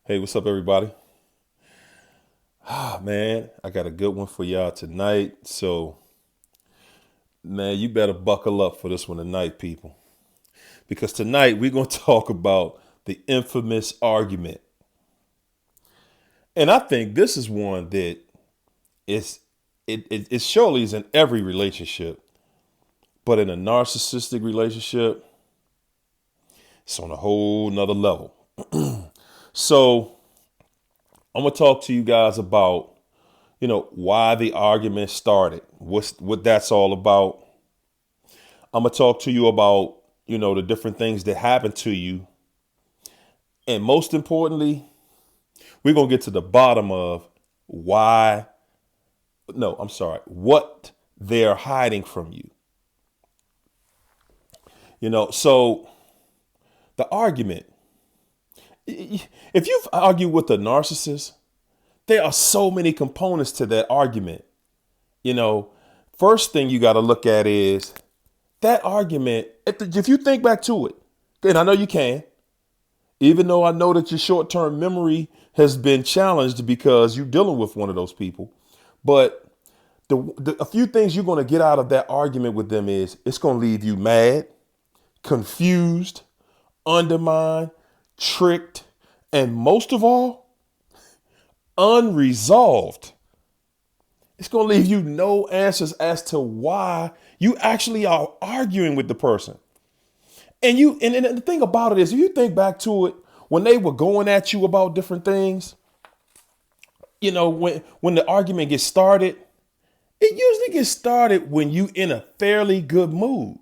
Hey, what's up, everybody? Man, I got a good one for y'all tonight. So, man, you better buckle up for this one tonight, people. Because tonight we're going to talk about the infamous argument. And I think this is one that is, it surely is in every relationship, but in a narcissistic relationship, it's on a whole nother level. So, I'm going to talk to you guys about why the argument started, what that's all about. I'm gonna talk to you about the different things that happen to you, and most importantly, we're gonna get to the bottom of why. No, I'm sorry, what they're hiding from you. So the argument. If you've argued with a narcissist, there are so many components to that argument. You know, First thing you got to look at is that argument. If you think back to it, and I know you can, even though I know that your short term memory has been challenged because you're dealing with one of those people. But a few things you're going to get out of that argument with them is it's going to leave you mad, confused, undermined, tricked, and most of all, unresolved. It's going to leave you no answers as to why you actually are arguing with the person. And the thing about it is, if you think back to it, when they were going at you about different things, when the argument gets started, it usually gets started when you in a fairly good mood.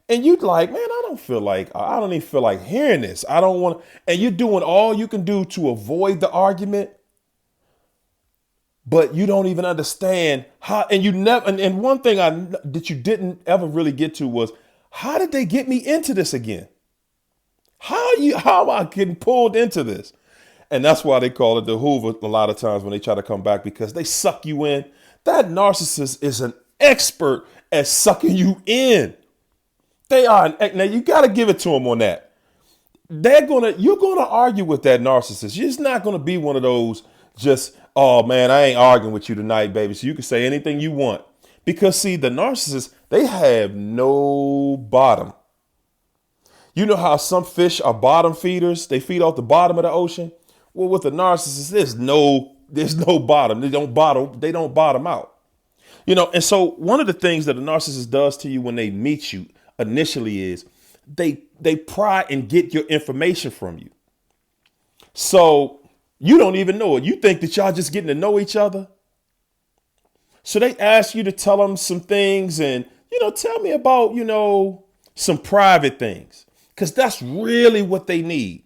And you'd like, man, I don't even feel like hearing this. I don't want to, and you're doing all you can do to avoid the argument, but you don't even understand how, and you never, and one thing that you didn't ever really get to was, how did they get me into this again? How am I getting pulled into this? And that's why they call it the Hoover a lot of times when they try to come back, because they suck you in. That narcissist is an expert at sucking you in. They are. Now you got to give it to them on that. You're gonna argue with that narcissist. You're just not gonna be one of those just, oh man, I ain't arguing with you tonight, baby. So you can say anything you want. Because see, the narcissists, they have no bottom. You know how some fish are bottom feeders? They feed off the bottom of the ocean. Well, with the narcissist, there's no bottom. They don't bottom out. And so one of the things that a narcissist does to you when they meet you initially is they pry and get your information from you. So you don't even know it. You think that y'all just getting to know each other. So they ask you to tell them some things and, tell me about, some private things, because that's really what they need.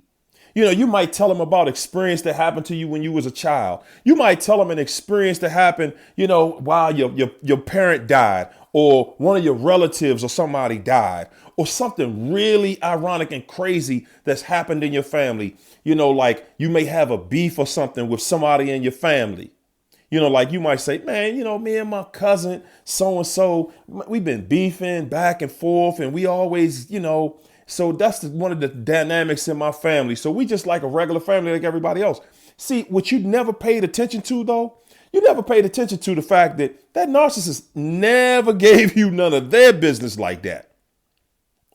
You might tell them about experience that happened to you when you was a child. You might tell them an experience that happened, while your parent died, or one of your relatives or somebody died, or something really ironic and crazy that's happened in your family. Like you may have a beef or something with somebody in your family. Like you might say, man, me and my cousin, so and so, we've been beefing back and forth, and we always, so that's one of the dynamics in my family. So we just like a regular family like everybody else. See, what you never paid attention to, though, you never paid attention to the fact that narcissist never gave you none of their business like that.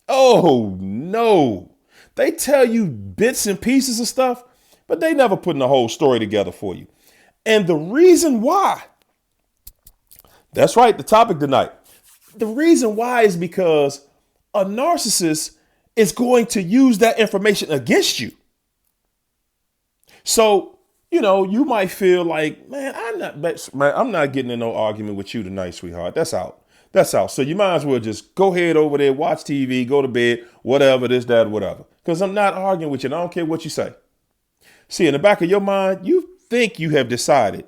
Oh, no. They tell you bits and pieces of stuff, but they never putting the whole story together for you. And the reason why, that's right, the topic tonight. The reason why is because a narcissist is going to use that information against you. So, you might feel like, man, I'm not getting in no argument with you tonight, sweetheart. That's out. That's out. So you might as well just go ahead over there, watch TV, go to bed, whatever, this, that, whatever. Because I'm not arguing with you. And I don't care what you say. See, in the back of your mind, you think you have decided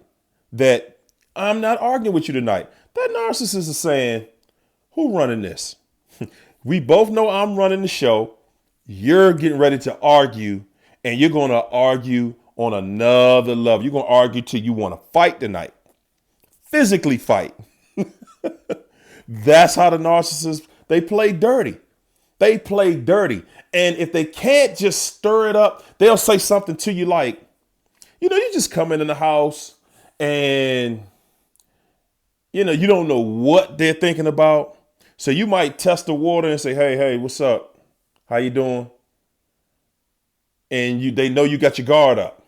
that I'm not arguing with you tonight. That narcissist is saying, who running this? We both know I'm running the show. You're getting ready to argue, and you're going to argue on another level. You're going to argue till you want to fight tonight. Physically fight. That's how the narcissists, they play dirty. They play dirty. And if they can't just stir it up, they'll say something to you like, you just come in the house and, you don't know what they're thinking about. So you might test the water and say, hey, what's up? How you doing? And they know you got your guard up.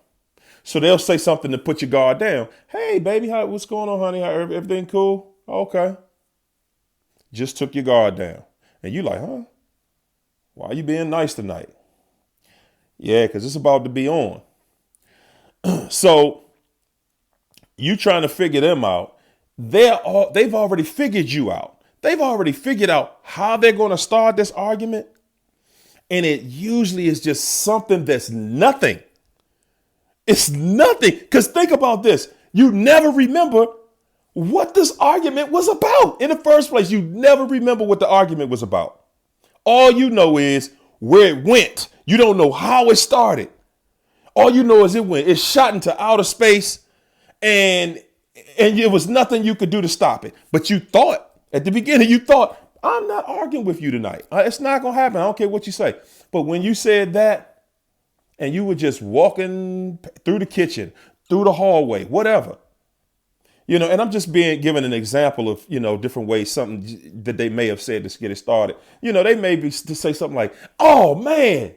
So they'll say something to put your guard down. Hey, baby, what's going on, honey? Everything cool? Okay. Just took your guard down. And you like, huh? Why are you being nice tonight? Yeah, because it's about to be on. So you trying to figure them out. They've already figured you out. They've already figured out how they're going to start this argument. And it usually is just something that's nothing. It's nothing. Because think about this. You never remember what this argument was about in the first place. You never remember what the argument was about. All you know is where it went. You don't know how it started. All you know is it shot into outer space and it was nothing you could do to stop it. But you thought at the beginning, I'm not arguing with you tonight. It's not going to happen. I don't care what you say. But when you said that and you were just walking through the kitchen, through the hallway, whatever, and I'm just given an example of, different ways, something that they may have said to get it started. They may be to say something like, oh, man,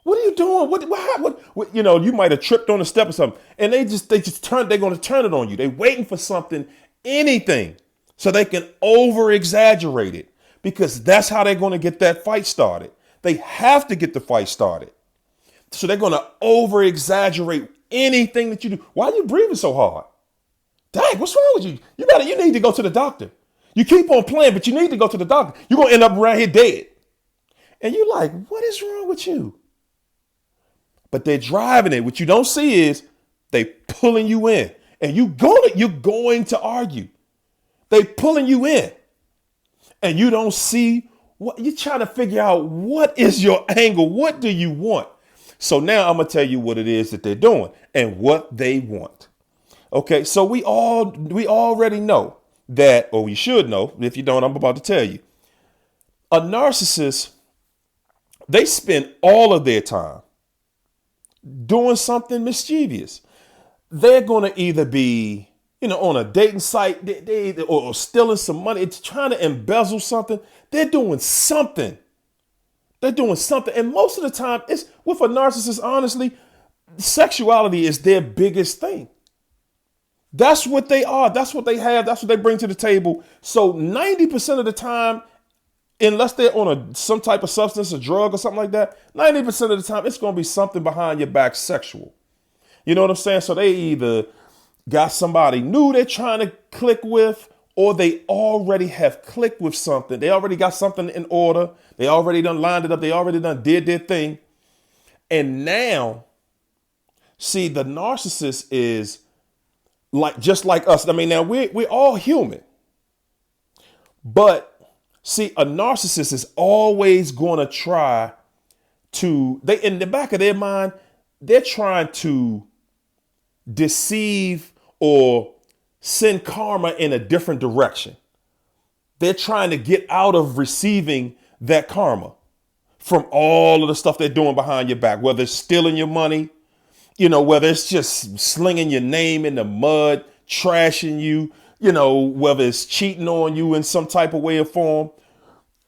what are you doing? What you might have tripped on a step or something. And they're going to turn it on you. They're waiting for something, anything, so they can over exaggerate it because that's how they're going to get that fight started. They have to get the fight started. So they're going to over exaggerate anything that you do. Why are you breathing so hard? Dang, what's wrong with you? You need to go to the doctor. You keep on playing, but you need to go to the doctor. You're going to end up around here dead. And you're like, what is wrong with you? But they're driving it. What you don't see is they pulling you in. And you're going to argue. They pulling you in. And you don't see what you're trying to figure out. What is your angle? What do you want? So now I'm going to tell you what it is that they're doing and what they want. Okay, so we already know that, or we should know. If you don't, I'm about to tell you. A narcissist, they spend all of their time doing something mischievous. They're going to either be, on a dating site, or stealing some money. It's trying to embezzle something. They're doing something. And most of the time, it's with a narcissist, honestly, sexuality is their biggest thing. That's what they are. That's what they have. That's what they bring to the table. So 90% of the time, unless they're on some type of substance or drug or something like that, 90% of the time, it's going to be something behind your back sexual. You know what I'm saying? So they either got somebody new they're trying to click with, or they already have clicked with something. They already got something in order. They already done lined it up. They already done did their thing. And now, see, the narcissist is just like us. I mean, now we're all human. But see, a narcissist is always going to try to, in the back of their mind, they're trying to deceive or send karma in a different direction. They're trying to get out of receiving that karma from all of the stuff they're doing behind your back, whether it's stealing your money, whether it's just slinging your name in the mud, trashing you, whether it's cheating on you in some type of way or form.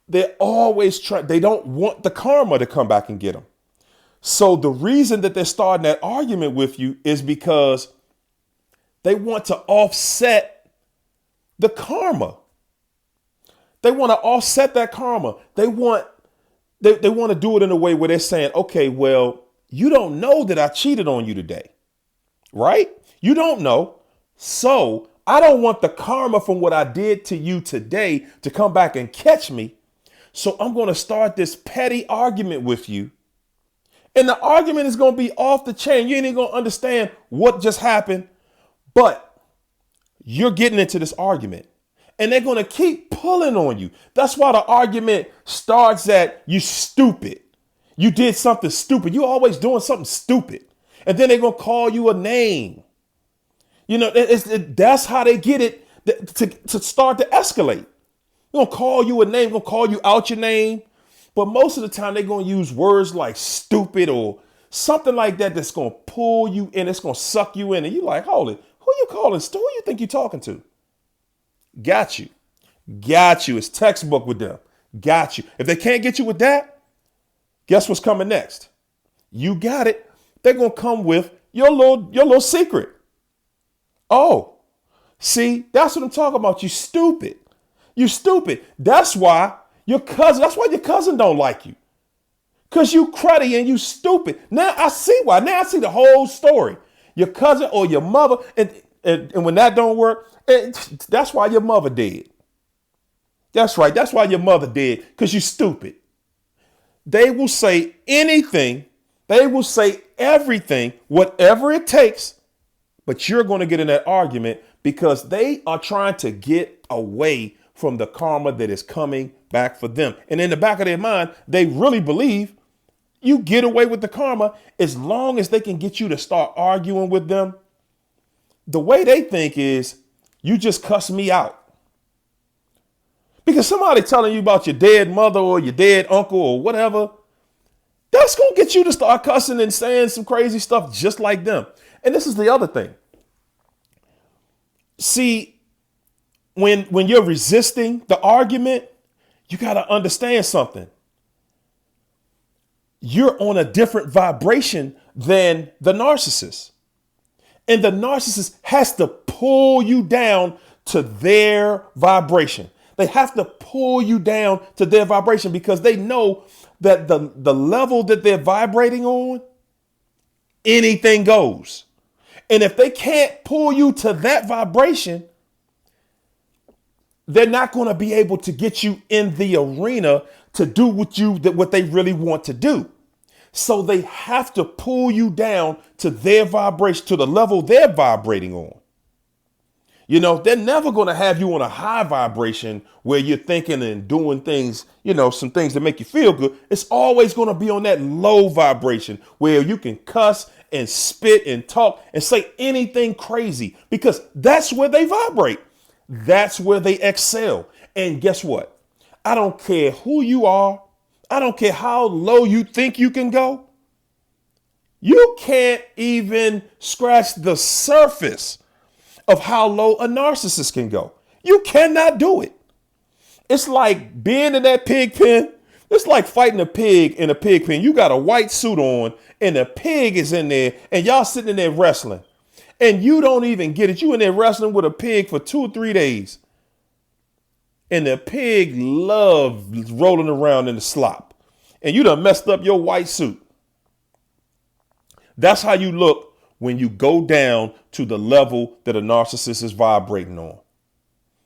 They're always they don't want the karma to come back and get them. So the reason that they're starting that argument with you is because they want to offset the karma. They want to offset that karma. They want to do it in a way where they're saying, okay, well, you don't know that I cheated on you today, right? You don't know. So I don't want the karma from what I did to you today to come back and catch me. So I'm going to start this petty argument with you. And the argument is going to be off the chain. You ain't even going to understand what just happened, but you're getting into this argument and they're going to keep pulling on you. That's why the argument starts at you stupid. You did something stupid. You're always doing something stupid. And then they're going to call you a name. That's how they get it to start to escalate. They're going to call you a name. They're going to call you out your name. But most of the time they're going to use words like stupid or something like that that's going to pull you in. It's going to suck you in. And you're like, hold it. Who you calling? Who you think you're talking to? Got you. Got you. It's textbook with them. Got you. If they can't get you with that, guess what's coming next? You got it. They're going to come with your little secret. Oh, see, that's what I'm talking about. You stupid. You stupid. That's why your cousin don't like you. Because you cruddy and you stupid. Now I see why. Now I see the whole story. Your cousin or your mother. And when that don't work, that's why your mother dead. That's right. That's why your mother dead. Because you stupid. They will say anything. They will say everything, whatever it takes. But you're going to get in that argument because they are trying to get away from the karma that is coming back for them. And in the back of their mind, they really believe you get away with the karma as long as they can get you to start arguing with them. The way they think is you just cuss me out. Because somebody telling you about your dead mother or your dead uncle or whatever, that's going to get you to start cussing and saying some crazy stuff just like them. And this is the other thing. See, when you're resisting the argument, you got to understand something. You're on a different vibration than the narcissist. And the narcissist has to pull you down to their vibration. They have to pull you down to their vibration because they know that the level that they're vibrating on, anything goes. And if they can't pull you to that vibration, they're not going to be able to get you in the arena to do what they really want to do. So they have to pull you down to their vibration, to the level they're vibrating on. You know, they're never going to have you on a high vibration where you're thinking and doing things, some things that make you feel good. It's always going to be on that low vibration where you can cuss and spit and talk and say anything crazy because that's where they vibrate. That's where they excel. And guess what? I don't care who you are. I don't care how low you think you can go. You can't even scratch the surface of how low a narcissist can go. You cannot do it. It's like being in that pig pen. It's like fighting a pig in a pig pen. You got a white suit on and the pig is in there and y'all sitting in there wrestling and you don't even get it. You in there wrestling with a pig for 2 or 3 days. And the pig loves rolling around in the slop. And you done messed up your white suit. That's how you look when you go down to the level that a narcissist is vibrating on.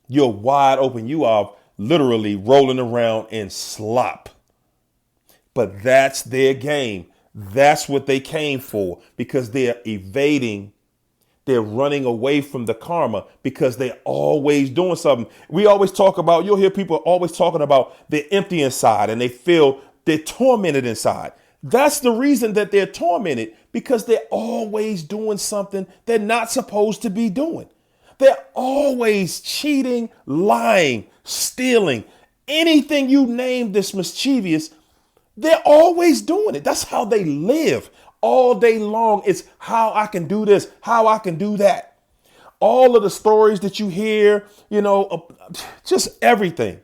You're wide open. You are literally rolling around in slop. But that's their game. That's what they came for because they're evading. They're running away from the karma because they're always doing something. We always talk about, you'll hear people always talking about they're empty inside and they feel they're tormented inside. That's the reason that they're tormented because they're always doing something they're not supposed to be doing. They're always cheating, lying, stealing, anything you name this mischievous. They're always doing it. That's how they live. All day long, it's how I can do this, how I can do that. All of the stories that you hear, just everything,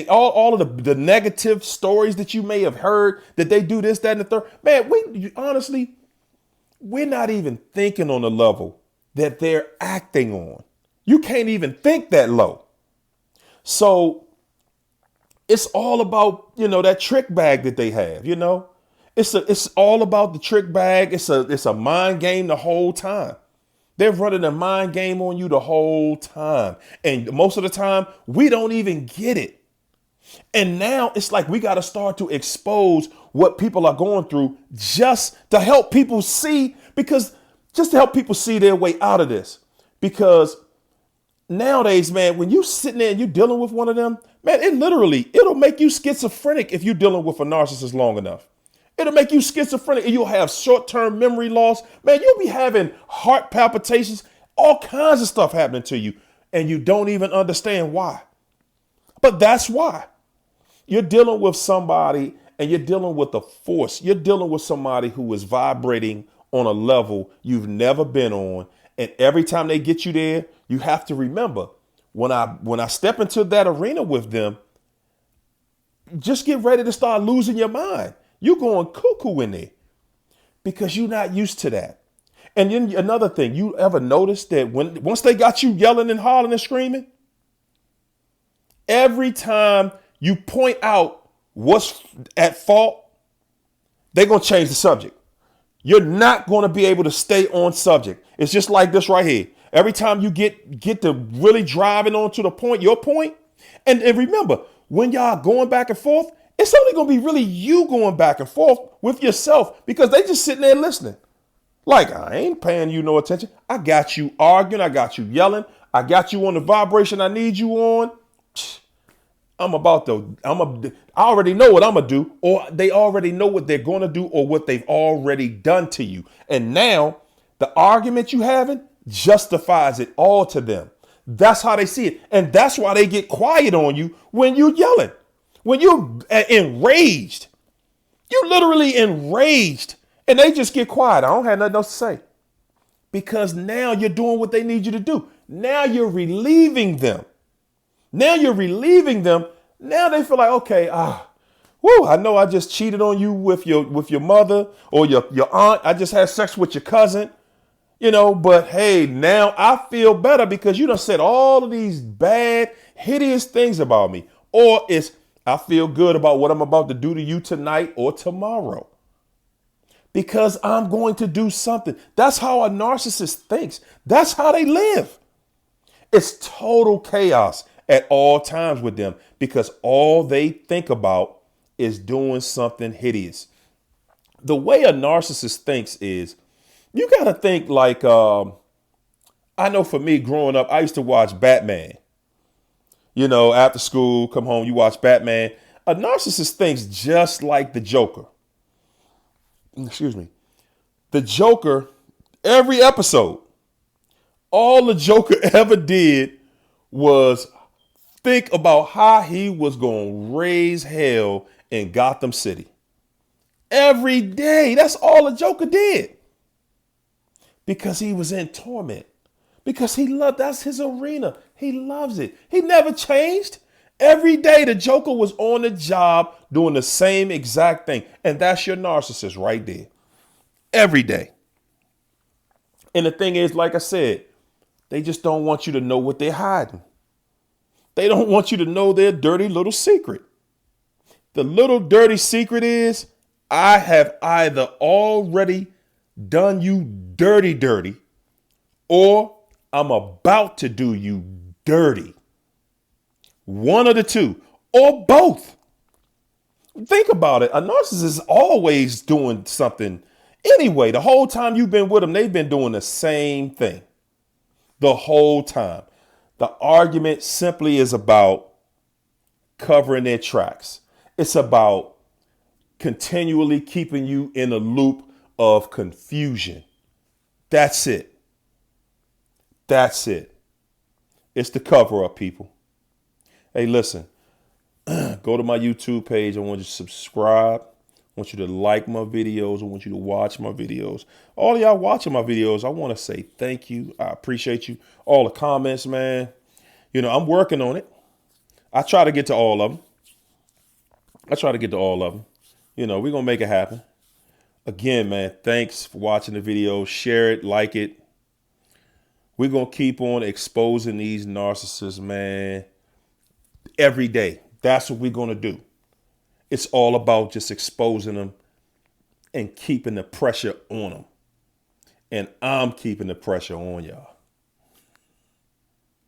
all of the negative stories that you may have heard that they do this, that, and the third. Man, we're not even thinking on the level that they're acting on. You can't even think that low. So it's all about, that trick bag that they have, It's all about the trick bag. It's a mind game the whole time. They're running a mind game on you the whole time. And most of the time, we don't even get it. And now it's like we got to start to expose what people are going through just to help people see, just to help people see their way out of this. Because nowadays, man, when you sitting there and you dealing with one of them, man, it'll make you schizophrenic if you're dealing with a narcissist long enough. It'll make you schizophrenic and you'll have short-term memory loss. Man, you'll be having heart palpitations, all kinds of stuff happening to you. And you don't even understand why. But that's why. You're dealing with somebody and you're dealing with a force. You're dealing with somebody who is vibrating on a level you've never been on. And every time they get you there, you have to remember when I step into that arena with them, just get ready to start losing your mind. You're going cuckoo in there because you're not used to that. And then another thing, you ever notice that once they got you yelling and hollering and screaming, every time you point out what's at fault, they're going to change the subject. You're not going to be able to stay on subject. It's just like this right here. Every time you get to really driving on to the point, your point, and remember, when y'all going back and forth, it's only going to be really you going back and forth with yourself because they just sitting there listening. Like, I ain't paying you no attention. I got you arguing. I got you yelling. I got you on the vibration I need you on. I already know what I'm going to do, or they already know what they're going to do or what they've already done to you. And now the argument you having justifies it all to them. That's how they see it. And that's why they get quiet on you when you're yelling, when you're enraged. You're literally enraged and they just get quiet. I don't have nothing else to say because now you're doing what they need you to do. Now you're relieving them. Now they feel like, okay, I know I just cheated on you with your mother or your aunt. I just had sex with your cousin, but hey, now I feel better because you done said all of these bad, hideous things about me. Or I feel good about what I'm about to do to you tonight or tomorrow because I'm going to do something. That's how a narcissist thinks. That's how they live. It's total chaos at all times with them because all they think about is doing something hideous. The way a narcissist thinks is you got to think like, I know for me growing up, I used to watch Batman. After school, come home, you watch Batman. A narcissist thinks just like the Joker. Excuse me. The Joker, every episode, all the Joker ever did was think about how he was going to raise hell in Gotham City. Every day. That's all the Joker did. Because he was in torment. Because that's his arena. He loves it. He never changed. Every day the Joker was on the job doing the same exact thing. And that's your narcissist right there. Every day. And the thing is, like I said, they just don't want you to know what they're hiding. They don't want you to know their dirty little secret. The little dirty secret is I have either already done you dirty, or I'm about to do you dirty. One of the two, or both. Think about it. A narcissist is always doing something. Anyway, the whole time you've been with them, they've been doing the same thing. The whole time. The argument simply is about covering their tracks. It's about continually keeping you in a loop of confusion. That's it. That's it. It's the cover up, people. Hey, listen, go to my YouTube page. I want you to subscribe. I want you to like my videos. I want you to watch my videos. All of y'all watching my videos, I want to say thank you. I appreciate you. All the comments, man. I'm working on it. I try to get to all of them. We're going to make it happen. Again, man, thanks for watching the video. Share it, like it. We're going to keep on exposing these narcissists, man, every day. That's what we're going to do. It's all about just exposing them and keeping the pressure on them. And I'm keeping the pressure on y'all.